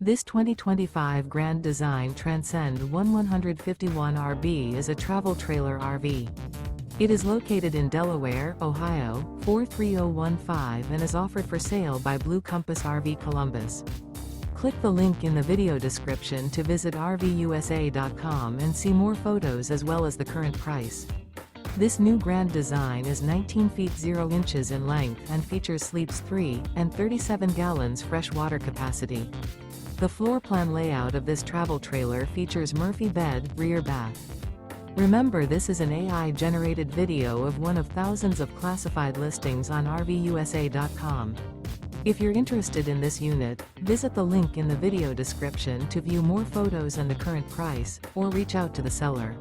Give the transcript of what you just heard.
This 2025 Grand Design Transcend One 151RB is a travel trailer RV. It is located in Delaware, Ohio, 43015 and is offered for sale by Blue Compass RV Columbus. Click the link in the video description to visit RVUSA.com and see more photos as well as the current price. This new Grand Design is 19 feet 0 inches in length and features sleeps 3 and 37 gallons fresh water capacity. The floor plan layout of this travel trailer features Murphy bed, rear bath. Remember, this is an AI-generated video of one of thousands of classified listings on RVUSA.com. If you're interested in this unit, visit the link in the video description to view more photos and the current price, or reach out to the seller.